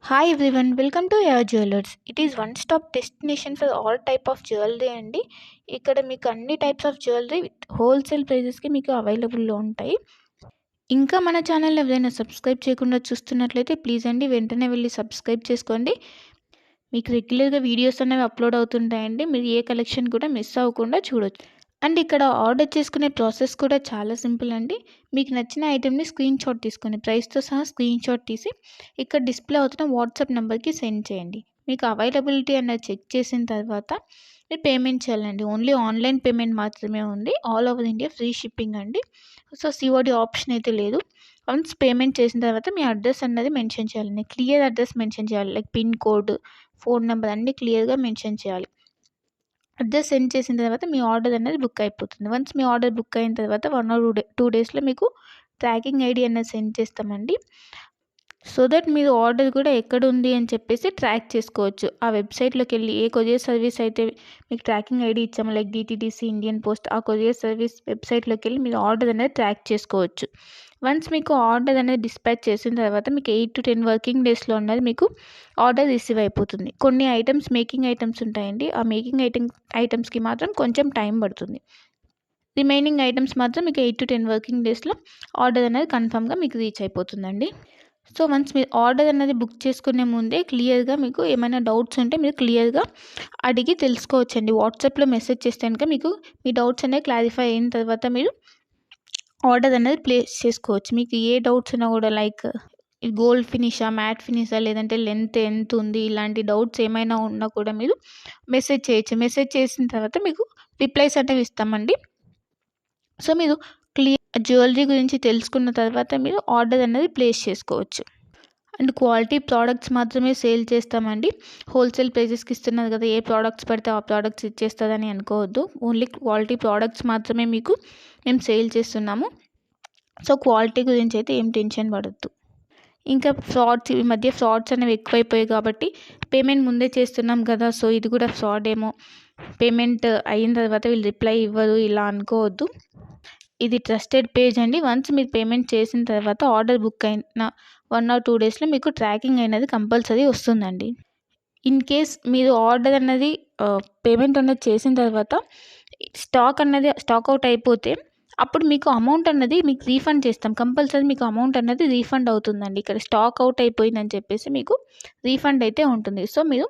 Hi everyone, welcome to your jewellers. It is one stop destination for all type of jewellery అండి. ఇక్కడ మీకు అన్ని types of jewellery with wholesale ప్రైజెస్కి మీకు అవైలబుల్లో ఉంటాయి. ఇంకా మన ఛానల్ ఎవరైనా సబ్స్క్రైబ్ చేయకుండా చూస్తున్నట్లయితే ప్లీజ్ అండి వెంటనే వెళ్ళి సబ్స్క్రైబ్ చేసుకోండి. మీకు రెగ్యులర్గా వీడియోస్ అనేవి అప్లోడ్ అవుతుంటాయండి. మీరు ఏ కలెక్షన్ కూడా మిస్ అవ్వకుండా చూడొచ్చు. అండ్ ఇక్కడ ఆర్డర్ చేసుకునే ప్రాసెస్ కూడా చాలా సింపుల్ అండి. మీకు నచ్చిన ఐటెంని స్క్రీన్ షాట్ తీసుకొని ప్రైస్తో సహా స్క్రీన్ షాట్ తీసి ఇక్కడ డిస్ప్లే అవుతున్న వాట్సాప్ నెంబర్కి సెండ్ చేయండి. మీకు అవైలబిలిటీ అన్నది చెక్ చేసిన తర్వాత మీరు పేమెంట్ చేయాలండి. ఓన్లీ ఆన్లైన్ పేమెంట్ మాత్రమే ఉంది. All over India free shipping అండి. సో సిఓడి ఆప్షన్ అయితే లేదు. వన్స్ పేమెంట్ చేసిన తర్వాత మీ అడ్రస్ అన్నది మెన్షన్ చేయాలండి. క్లియర్ అడ్రస్ మెన్షన్ చేయాలి. Like pin code, phone number అన్నీ క్లియర్గా మెన్షన్ చేయాలి. అడ్రస్ సెండ్ చేసిన తర్వాత మీ ఆర్డర్ అనేది బుక్ అయిపోతుంది. వన్స్ మీ ఆర్డర్ బుక్ అయిన తర్వాత 1 or 2 డేస్లో మీకు ట్రాకింగ్ ఐడి అనేది సెండ్ చేస్తామండి. సో దట్ మీరు ఆర్డర్ కూడా ఎక్కడ ఉంది అని చెప్పేసి ట్రాక్ చేసుకోవచ్చు. ఆ వెబ్సైట్లోకి వెళ్ళి ఏ కొరియర్ సర్వీస్ అయితే మీకు ట్రాకింగ్ ఐడి ఇచ్చామో లైక్ డిటీడీసీ, ఇండియన్ పోస్ట్, ఆ కొరియర్ సర్వీస్ వెబ్సైట్లోకి వెళ్ళి మీరు ఆర్డర్ అనేది ట్రాక్ చేసుకోవచ్చు. వన్స్ మీకు ఆర్డర్ అనేది డిస్పాచ్ చేసిన తర్వాత మీకు 8 to 10 వర్కింగ్ డేస్లో ఉన్నది మీకు ఆర్డర్ రిసీవ్ అయిపోతుంది. కొన్ని ఐటమ్స్ మేకింగ్ ఐటమ్స్ ఉంటాయండి. ఆ మేకింగ్ ఐటమ్స్కి మాత్రం కొంచెం టైం పడుతుంది. రిమైనింగ్ ఐటమ్స్ మాత్రం మీకు 8 to 10 వర్కింగ్ డేస్లో ఆర్డర్ అనేది కన్ఫామ్గా మీకు రీచ్ అయిపోతుందండి. సో వన్స్ మీరు ఆర్డర్ అనేది బుక్ చేసుకునే ముందే క్లియర్గా మీకు ఏమైనా డౌట్స్ ఉంటే మీరు క్లియర్గా అడిగి తెలుసుకోవచ్చండి. వాట్సాప్లో మెసేజ్ చేస్తే కనుక మీకు మీ డౌట్స్ అనేవి క్లారిఫై అయిన తర్వాత మీరు ఆర్డర్ అనేది ప్లేస్ చేసుకోవచ్చు. మీకు ఏ డౌట్స్ ఉన్నా కూడా లైక్ గోల్డ్ ఫినిషా, మ్యాట్ ఫినిషా, లేదంటే లెంత్ ఎంత ఉంది, ఇలాంటి డౌట్స్ ఏమైనా ఉన్నా కూడా మీరు మెసేజ్ చేయొచ్చు. మెసేజ్ చేసిన తర్వాత మీకు రిప్లైస్ అనేవి ఇస్తామండి. సో మీరు జ్యువెలరీ గురించి తెలుసుకున్న తర్వాత మీరు ఆర్డర్ అనేది ప్లేస్ చేసుకోవచ్చు. అండ్ క్వాలిటీ ప్రోడక్ట్స్ మాత్రమే సేల్ చేస్తామండి. హోల్సేల్ ప్రైజెస్కి ఇస్తున్నారు కదా, ఏ ప్రోడక్ట్స్ పడితే ఆ ప్రోడక్ట్స్ ఇచ్చేస్తుందని అనుకోవద్దు. ఓన్లీ క్వాలిటీ ప్రోడక్ట్స్ మాత్రమే మీకు మేము సేల్ చేస్తున్నాము. సో క్వాలిటీ గురించి అయితే ఏం టెన్షన్ పడద్దు. ఇంకా ఈ మధ్య ఫ్రాడ్స్ అనేవి ఎక్కువైపోయాయి కాబట్టి పేమెంట్ ముందే చేస్తున్నాం కదా, సో ఇది కూడా ఫ్రాడ్ ఏమో, పేమెంట్ అయిన తర్వాత వీళ్ళు రిప్లై ఇవ్వరు ఇలా అనుకోవద్దు. ఇది ట్రస్టెడ్ పేజ్ అండి. వన్స్ మీరు పేమెంట్ చేసిన తర్వాత ఆర్డర్ బుక్ అయిన 1 or 2 డేస్లో మీకు ట్రాకింగ్ అనేది కంపల్సరీ వస్తుందండి. ఇన్ కేస్ మీరు ఆర్డర్ అన్నది పేమెంట్ అనేది చేసిన తర్వాత స్టాక్ అవుట్ అయిపోతే అప్పుడు మీకు అమౌంట్ అన్నది మీకు రీఫండ్ చేస్తాం. కంపల్సరీ మీకు అమౌంట్ అన్నది రీఫండ్ అవుతుందండి. ఇక్కడ స్టాక్ అవుట్ అయిపోయిందని చెప్పేసి మీకు రీఫండ్ అయితే ఉంటుంది. సో మీరు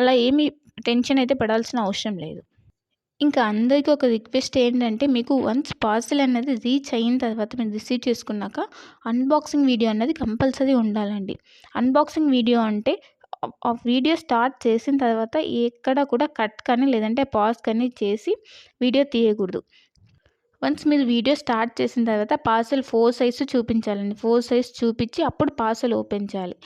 అలా ఏమీ టెన్షన్ అయితే పడాల్సిన అవసరం లేదు. ఇంకా అందరికీ ఒక రిక్వెస్ట్ ఏంటంటే, మీకు వన్స్ పార్సెల్ అనేది రీచ్ అయిన తర్వాత మీరు రిసీవ్ చేసుకున్నాక అన్బాక్సింగ్ వీడియో అన్నది కంపల్సరీ ఉండాలండి. అన్బాక్సింగ్ వీడియో అంటే ఆ వీడియో స్టార్ట్ చేసిన తర్వాత ఎక్కడ కూడా కట్ కానీ లేదంటే పాజ్ కానీ చేసి వీడియో తీయకూడదు. వన్స్ మీరు వీడియో స్టార్ట్ చేసిన తర్వాత పార్సెల్ 4 సైజ్ చూపించాలండి. 4 సైజ్ చూపించి అప్పుడు పార్సెల్ ఓపెన్ చేయాలి.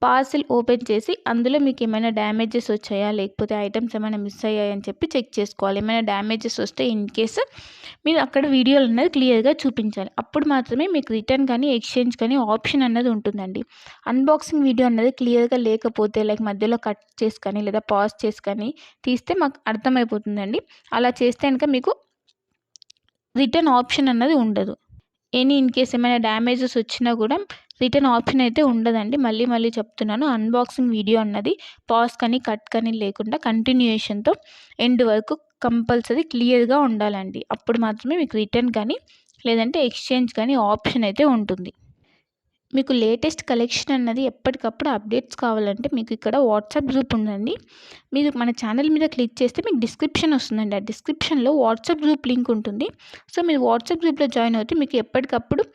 పార్సెల్ ఓపెన్ చేసి అందులో మీకు ఏమైనా డ్యామేజెస్ వచ్చాయా, లేకపోతే ఐటమ్స్ ఏమైనా మిస్ అయ్యాయని చెప్పి చెక్ చేసుకోవాలి. ఏమైనా డ్యామేజెస్ వస్తే ఇన్ కేస్ మీరు అక్కడ వీడియోలు అనేది క్లియర్గా చూపించాలి. అప్పుడు మాత్రమే మీకు రిటర్న్ కానీ ఎక్స్చేంజ్ కానీ ఆప్షన్ అన్నది ఉంటుందండి. అన్బాక్సింగ్ వీడియో అన్నది క్లియర్గా లేకపోతే లైక్ మధ్యలో కట్ చేసి కానీ లేదా పాజ్ చేసి కానీ తీస్తే మాకు అర్థమైపోతుందండి. అలా చేస్తే కనుక మీకు రిటర్న్ ఆప్షన్ అన్నది ఉండదు. ఇన్ కేస్ ఏమైనా డ్యామేజెస్ వచ్చినా కూడా రిటర్న్ ఆప్షన్ అయితే ఉండదండి. మళ్ళీ చెప్తున్నాను, అన్బాక్సింగ్ వీడియో అన్నది పాజ్ కానీ కట్ కానీ లేకుండా కంటిన్యూయేషన్తో ఎండ్ వరకు కంపల్సరీ క్లియర్గా ఉండాలండి. అప్పుడు మాత్రమే మీకు రిటర్న్ కానీ లేదంటే ఎక్స్చేంజ్ కానీ ఆప్షన్ అయితే ఉంటుంది. మీకు లేటెస్ట్ కలెక్షన్ అన్నది ఎప్పటికప్పుడు అప్డేట్స్ కావాలంటే మీకు ఇక్కడ వాట్సాప్ గ్రూప్ ఉందండి. మీరు మన ఛానల్ మీద క్లిక్ చేస్తే మీకు డిస్క్రిప్షన్ వస్తుందండి. ఆ డిస్క్రిప్షన్లో వాట్సాప్ గ్రూప్ లింక్ ఉంటుంది. సో మీరు వాట్సాప్ గ్రూప్లో జాయిన్ అవుతే మీకు ఎప్పటికప్పుడు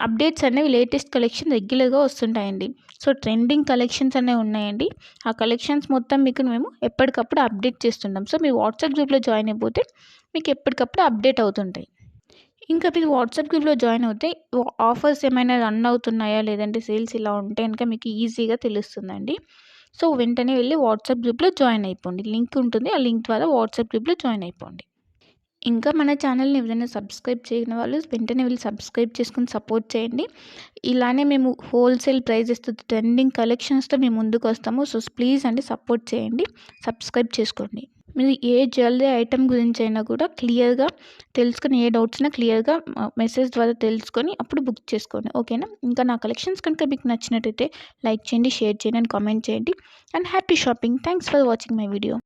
అప్డేట్స్ అనేవి లేటెస్ట్ కలెక్షన్ రెగ్యులర్గా వస్తుంటాయండి. సో ట్రెండింగ్ కలెక్షన్స్ అనేవి ఉన్నాయండి. ఆ కలెక్షన్స్ మొత్తం మీకు మేము ఎప్పటికప్పుడు అప్డేట్ చేస్తుంటాం. సో మీరు వాట్సాప్ గ్రూప్లో జాయిన్ అయిపోతే మీకు ఎప్పటికప్పుడు అప్డేట్ అవుతుంటాయి. ఇంకా మీరు వాట్సాప్ గ్రూప్లో జాయిన్ అవుతే ఆఫర్స్ ఏమైనా రన్ అవుతున్నాయా, లేదంటే సేల్స్ ఇలా ఉంటే కనుక మీకు ఈజీగా తెలుస్తుందండి. సో వెంటనే వెళ్ళి వాట్సాప్ గ్రూప్లో జాయిన్ అయిపోండి. లింక్ ఉంటుంది, ఆ లింక్ ద్వారా వాట్సాప్ గ్రూప్లో జాయిన్ అయిపోండి. ఇంకా మన ఛానల్ని ఎవరైనా సబ్స్క్రైబ్ చేయని వాళ్ళు వెంటనే వెళ్ళి సబ్స్క్రైబ్ చేసుకుని సపోర్ట్ చేయండి. ఇలానే మేము హోల్సేల్ ప్రైజెస్తో ట్రెండింగ్ కలెక్షన్స్తో మేము ముందుకు వస్తాము. సో ప్లీజ్ అండి సపోర్ట్ చేయండి, సబ్స్క్రైబ్ చేసుకోండి. మీరు ఏ జ్యువెలరీ ఐటెం గురించి అయినా కూడా క్లియర్గా తెలుసుకొని, ఏ డౌట్స్ ఉన్నా క్లియర్గా మెసేజ్ ద్వారా తెలుసుకొని అప్పుడు బుక్ చేసుకోండి. ఓకేనా? ఇంకా నా కలెక్షన్స్ కనుక మీకు నచ్చినట్టయితే లైక్ చేయండి, షేర్ చేయండి అండ్ కామెంట్ చేయండి. And happy shopping. Thanks for watching my video.